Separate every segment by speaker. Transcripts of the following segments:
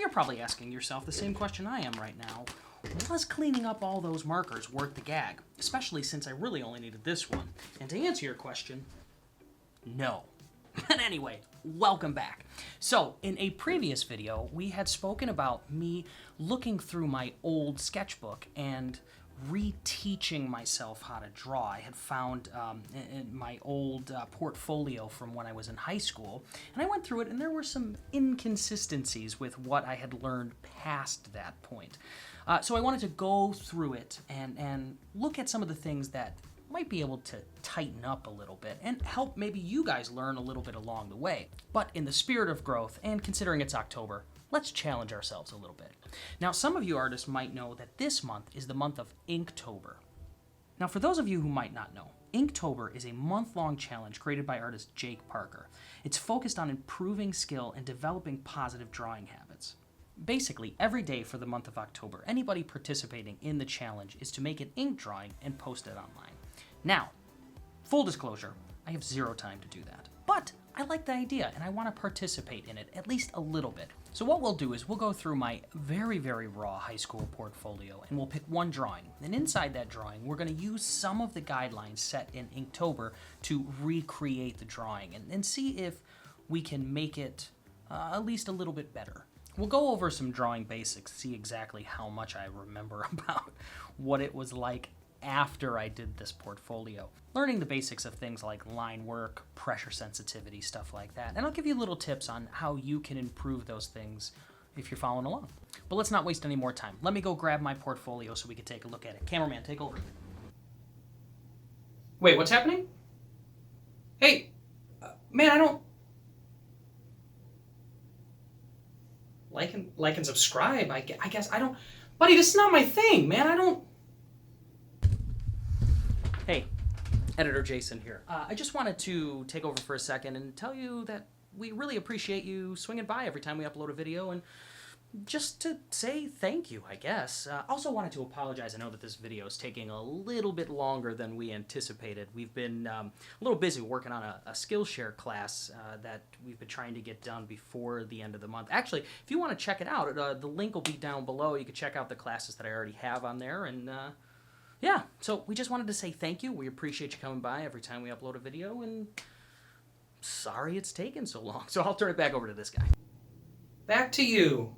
Speaker 1: you're probably asking yourself the same question I am right now. Was cleaning up all those markers worth the gag? Especially since I really only needed this one. And to answer your question, no. But anyway, welcome back. So, in a previous video, we had spoken about me looking through my old sketchbook and reteaching myself how to draw. I had found in my old portfolio from when I was in high school, and I went through it, and there were some inconsistencies with what I had learned past that point. So I wanted to go through it and look at some of the things that might be able to tighten up a little bit and help maybe you guys learn a little bit along the way. But in the spirit of growth, and considering it's October, let's challenge ourselves a little bit. Now, some of you artists might know that this month is the month of Inktober. Now, for those of you who might not know, Inktober is a month-long challenge created by artist Jake Parker. It's focused on improving skill and developing positive drawing habits. Basically, every day for the month of October, anybody participating in the challenge is to make an ink drawing and post it online. Now, full disclosure, I have zero time to do that. But I like the idea, and I want to participate in it, at least a little bit. So what we'll do is we'll go through my very, very raw high school portfolio, and we'll pick one drawing. And inside that drawing, we're going to use some of the guidelines set in Inktober to recreate the drawing and see if we can make it at least a little bit better. We'll go over some drawing basics, see exactly how much I remember about what it was like after I did this portfolio. Learning the basics of things like line work, pressure sensitivity, stuff like that. And I'll give you little tips on how you can improve those things if you're following along. But let's not waste any more time. Let me go grab my portfolio so we can take a look at it. Cameraman, take over. Wait, what's happening? Hey, man, I don't... Like and subscribe, I guess. I don't... Buddy, this is not my thing, man. I don't... Hey, Editor Jason here. I just wanted to take over for a second and tell you that we really appreciate you swinging by every time we upload a video, and just to say thank you, I guess. Also wanted to apologize. I know that this video is taking a little bit longer than we anticipated. We've been a little busy working on a skillshare class that we've been trying to get done before the end of the month. Actually, if you want to check it out, the link will be down below. You can check out the classes that I already have on there, and yeah, so we just wanted to say thank you. We appreciate you coming by every time we upload a video, and sorry it's taken so long. So I'll turn it back over to this guy. Back to you.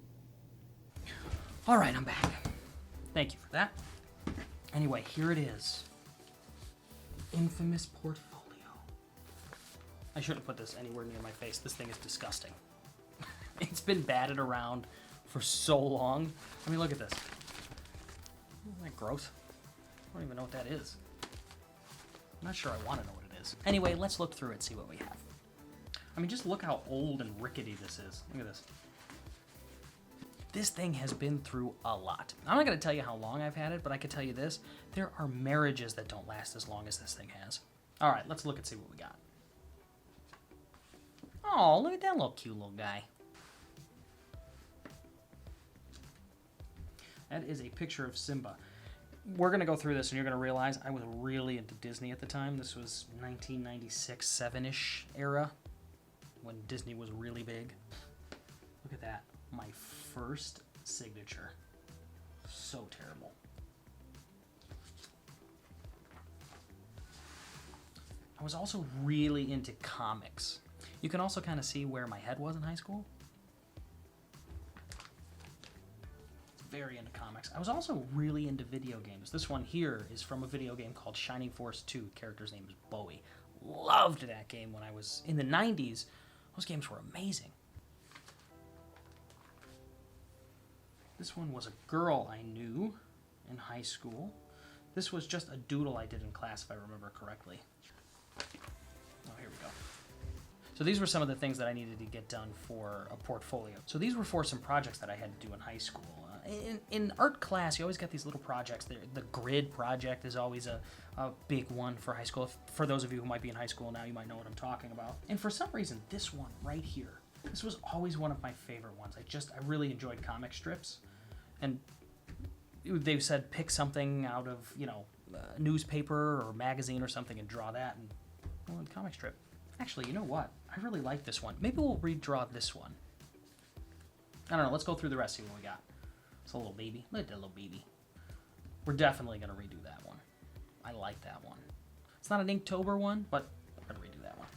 Speaker 1: All right, I'm back. Thank you for that. Anyway, here it is. Infamous portfolio. I shouldn't put this anywhere near my face. This thing is disgusting. It's been batted around for so long. I mean, look at this. Isn't that gross? I don't even know what that is. I'm not sure I want to know what it is. Anyway, let's look through it, see what we have. I mean, just look how old and rickety this is. Look at this. This thing has been through a lot. I'm not going to tell you how long I've had it, but I can tell you this. There are marriages that don't last as long as this thing has. All right, let's look and see what we got. Oh, look at that little cute little guy. That is a picture of Simba. We're going to go through this, and you're going to realize I was really into Disney at the time. This was 1996, 7-ish era, when Disney was really big. Look at that. My first signature. So terrible. I was also really into comics. You can also kind of see where my head was in high school. Very into comics. I was also really into video games. This one here is from a video game called Shining Force 2. The character's name is Bowie. Loved that game when I was in the 90s. Those games were amazing. This one was a girl I knew in high school. This was just a doodle I did in class, if I remember correctly. Oh, here we go. So these were some of the things that I needed to get done for a portfolio. So these were for some projects that I had to do in high school. In art class, you always get these little projects. The grid project is always a big one for high school. For those of you who might be in high school now, you might know what I'm talking about. And for some reason, this one right here, this was always one of my favorite ones. I really enjoyed comic strips. And they said pick something out of, a newspaper or magazine or something and draw that. And, well, a comic strip. Actually, you know what? I really like this one. Maybe we'll redraw this one. I don't know, let's go through the rest, see what we got. It's a little baby. Look at that little baby. We're definitely going to redo that one. I like that one. It's not an Inktober one, but we're going to redo that one.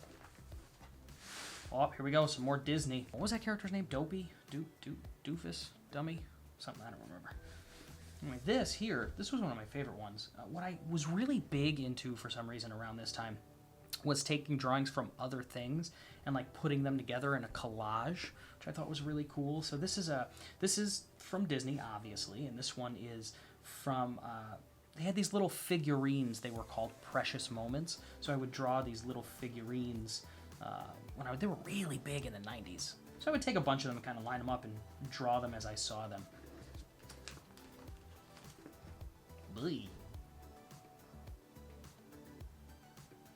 Speaker 1: Oh, here we go. Some more Disney. What was that character's name? Dopey? Doofus? Dummy? Something, I don't remember. Anyway, this was one of my favorite ones. What I was really big into for some reason around this time was taking drawings from other things and like putting them together in a collage, which I thought was really cool. So this is from Disney, obviously, and this one is from they had these little figurines. They were called Precious Moments. So I would draw these little figurines they were really big in the 90s. So I would take a bunch of them and kind of line them up and draw them as I saw them. Blee.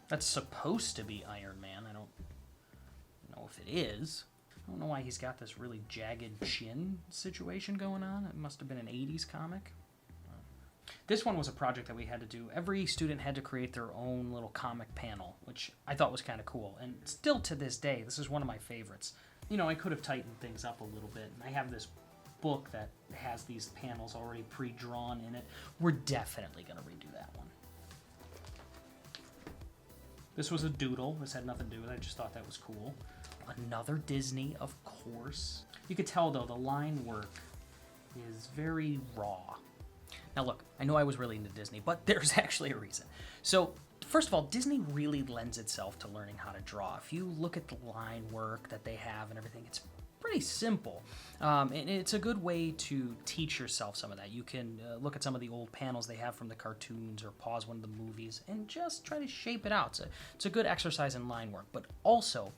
Speaker 1: That's supposed to be Iron Man. I don't know if it is. I don't know why he's got this really jagged chin situation going on. It must have been an 80s comic. This one was a project that we had to do. Every student had to create their own little comic panel, which I thought was kind of cool. And still to this day, this is one of my favorites. You know, I could have tightened things up a little bit. And I have this book that has these panels already pre-drawn in it. We're definitely going to redo that one. This was a doodle. This had nothing to do with it. I just thought that was cool. Another Disney, of course. You could tell, though, the line work is very raw. Now, look, I know I was really into Disney, but there's actually a reason. So, first of all, Disney really lends itself to learning how to draw. If you look at the line work that they have and everything, it's pretty simple. And it's a good way to teach yourself some of that. You can look at some of the old panels they have from the cartoons or pause one of the movies and just try to shape it out. It's a good exercise in line work. But also,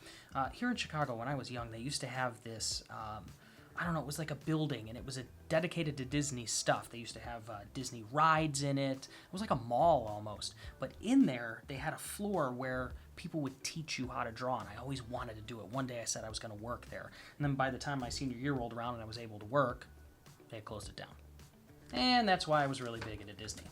Speaker 1: here in Chicago, when I was young, they used to have this, I don't know, it was like a building, and it was dedicated to Disney stuff. They used to have Disney rides in it. It was like a mall almost. But in there, they had a floor where people would teach you how to draw, and I always wanted to do it. One day I said I was going to work there. And then by the time my senior year rolled around and I was able to work, they had closed it down. And that's why I was really big into Disney.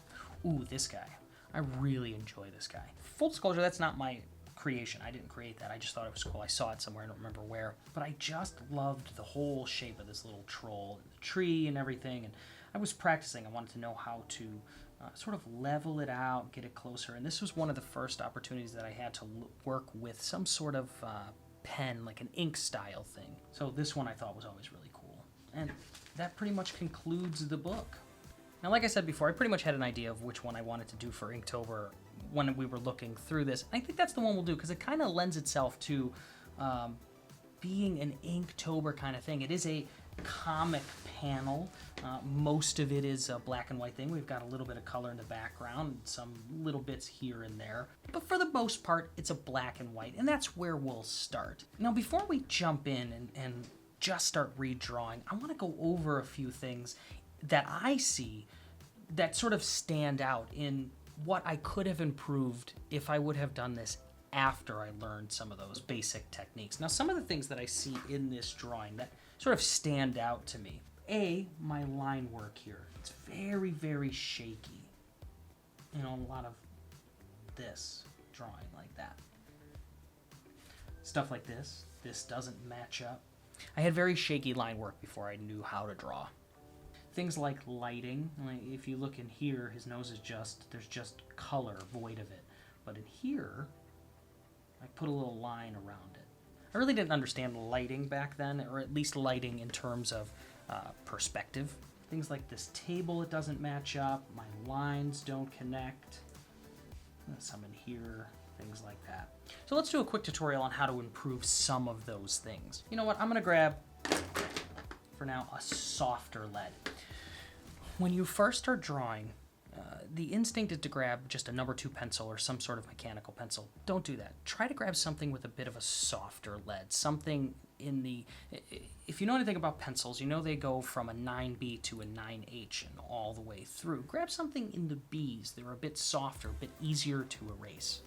Speaker 1: Ooh, this guy. I really enjoy this guy. Full disclosure, that's not my creation. I didn't create that. I just thought it was cool. I saw it somewhere. I don't remember where. But I just loved the whole shape of this little troll, and the tree and everything. And I was practicing. I wanted to know how to sort of level it out, get it closer. And this was one of the first opportunities that I had to work with some sort of pen, like an ink style thing. So this one I thought was always really cool. And that pretty much concludes the book. Now, like I said before, I pretty much had an idea of which one I wanted to do for Inktober when we were looking through this. I think that's the one we'll do because it kind of lends itself to being an Inktober kind of thing. It is a comic panel. Most of it is a black and white thing. We've got a little bit of color in the background, some little bits here and there. But for the most part, it's a black and white, and that's where we'll start. Now, before we jump in and just start redrawing, I want to go over a few things that I see that sort of stand out in what I could have improved if I would have done this after I learned some of those basic techniques. Now, some of the things that I see in this drawing that sort of stand out to me. My line work here. It's very, very shaky. You know, a lot of this drawing like that. Stuff like this. This doesn't match up. I had very shaky line work before I knew how to draw. Things like lighting. Like if you look in here, his nose is there's just color, void of it. But in here, I put a little line around it. I really didn't understand lighting back then, or at least lighting in terms of perspective. Things like this table, it doesn't match up. My lines don't connect. Some in here, things like that. So let's do a quick tutorial on how to improve some of those things. You know what? I'm going to grab, for now, a softer lead. When you first start drawing, the instinct is to grab just a number 2 pencil or some sort of mechanical pencil. Don't do that. Try to grab something with a bit of a softer lead. Something in the... If you know anything about pencils, you know they go from a 9B to a 9H and all the way through. Grab something in the Bs. They're a bit softer, a bit easier to erase.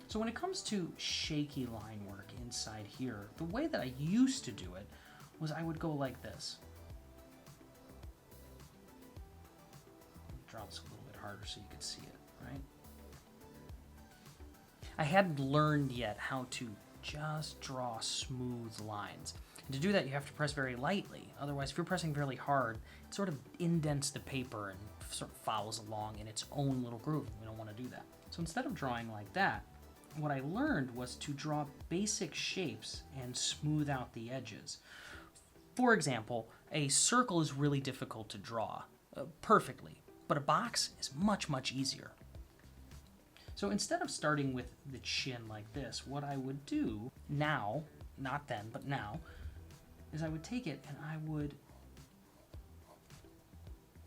Speaker 1: So when it comes to shaky line work inside here, the way that I used to do it was I would go like this. Draw this a little bit harder so you could see it, right? I hadn't learned yet how to just draw smooth lines. And to do that, you have to press very lightly. Otherwise, if you're pressing very hard, it sort of indents the paper and sort of follows along in its own little groove. We don't want to do that. So instead of drawing like that, what I learned was to draw basic shapes and smooth out the edges. For example, a circle is really difficult to draw perfectly, but a box is much, much easier. So instead of starting with the chin like this, what I would do now, not then, but now, is I would take it and I would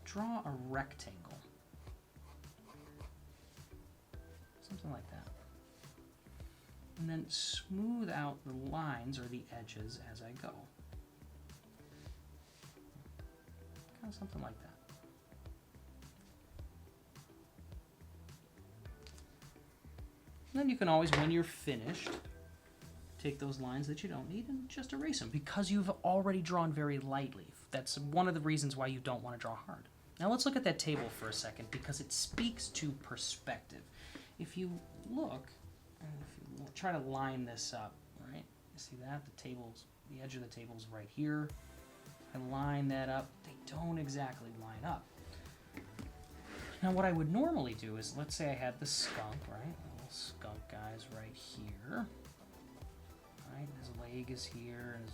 Speaker 1: draw a rectangle. Something like that. And then smooth out the lines or the edges as I go. Kind of something like that. And then you can always, when you're finished, take those lines that you don't need and just erase them because you've already drawn very lightly. That's one of the reasons why you don't want to draw hard. Now let's look at that table for a second because it speaks to perspective. If you look, and if you try to line this up, right? You see that? The edge of the table's right here. I line that up. They don't exactly line up. Now what I would normally do is, let's say I had the skunk, right? The little skunk guy's right here. Right? His leg is here, and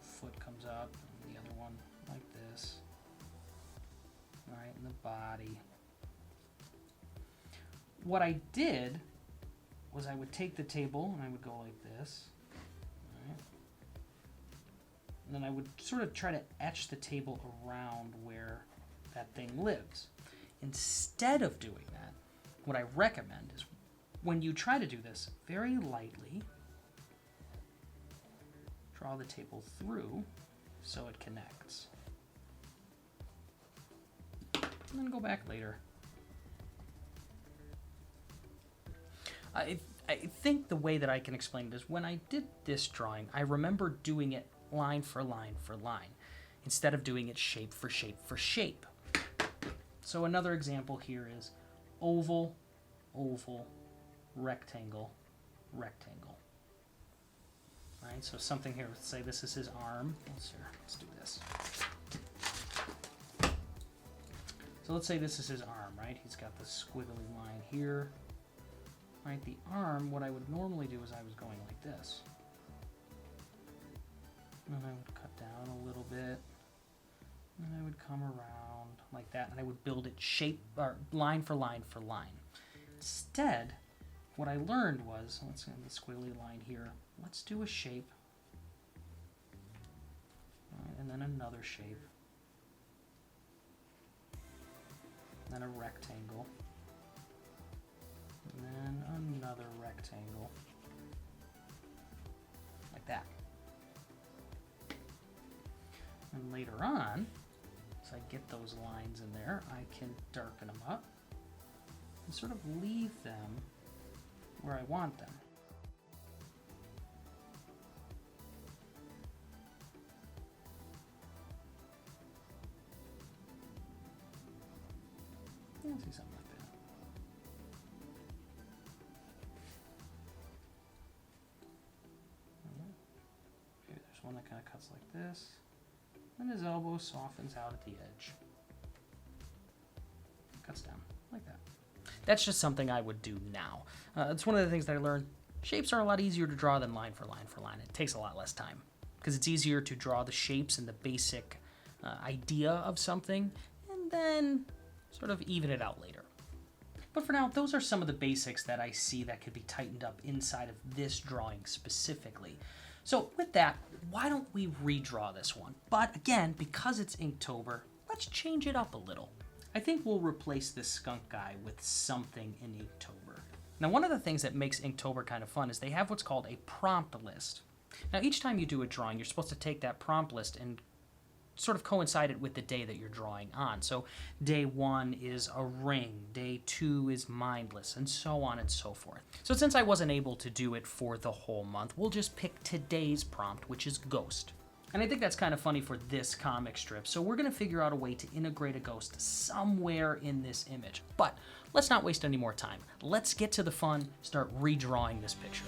Speaker 1: his foot comes up, and the other one like this. Right, and the body. What I did was I would take the table and I would go like this. Right? And then I would sort of try to etch the table around where that thing lives. Instead of doing that, what I recommend is when you try to do this, very lightly draw the table through so it connects. And then go back later. I think the way that I can explain it is when I did this drawing, I remember doing it line for line for line, instead of doing it shape for shape for shape. So another example here is oval, oval, rectangle, rectangle. Right, so something here, let's say this is his arm. Let's do this. So let's say this is his arm, right? He's got this squiggly line here. Right, the arm, what I would normally do is I was going like this. And then I would cut down a little bit. And then I would come around like that, and I would build it shape, or line for line for line. Instead, what I learned was, let's have the squiggly line here. Let's do a shape. And then another shape. And then a rectangle. And then another rectangle. Like that. And later on, as I get those lines in there, I can darken them up and sort of leave them where I want them. Let's see something like that. Okay, there's one that kind of cuts like this. And his elbow softens out at the edge. Cuts down like that. That's just something I would do now. It's one of the things that I learned. Shapes are a lot easier to draw than line for line for line. It takes a lot less time because it's easier to draw the shapes and the basic idea of something and then sort of even it out later. But for now, those are some of the basics that I see that could be tightened up inside of this drawing specifically. So with that, why don't we redraw this one? But again, because it's Inktober, let's change it up a little. I think we'll replace this skunk guy with something in Inktober. Now, one of the things that makes Inktober kind of fun is they have what's called a prompt list. Now, each time you do a drawing, you're supposed to take that prompt list and sort of coincide it with the day that you're drawing on. So day 1 is a ring, day 2 is mindless, and so on and so forth. So since I wasn't able to do it for the whole month, we'll just pick today's prompt, which is ghost. And I think that's kind of funny for this comic strip, so we're going to figure out a way to integrate a ghost somewhere in this image. But let's not waste any more time. Let's get to the fun, start redrawing this picture.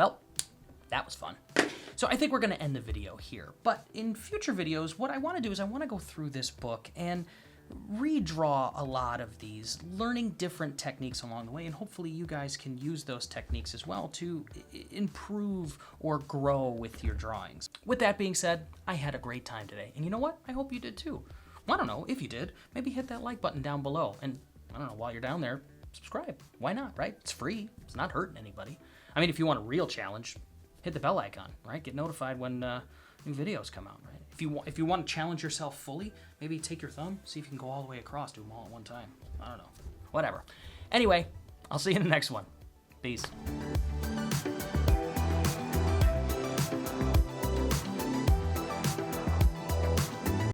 Speaker 1: Well, that was fun. So I think we're going to end the video here. But in future videos, what I want to do is I want to go through this book and redraw a lot of these, learning different techniques along the way, and hopefully you guys can use those techniques as well to improve or grow with your drawings. With that being said, I had a great time today, and you know what? I hope you did too. Well, I don't know, if you did, maybe hit that like button down below, and I don't know, while you're down there, subscribe. Why not, right? It's free. It's not hurting anybody. I mean, if you want a real challenge, hit the bell icon, right? Get notified when new videos come out, right? If you want to challenge yourself fully, maybe take your thumb, see if you can go all the way across, do them all at one time. I don't know. Whatever. Anyway, I'll see you in the next one. Peace.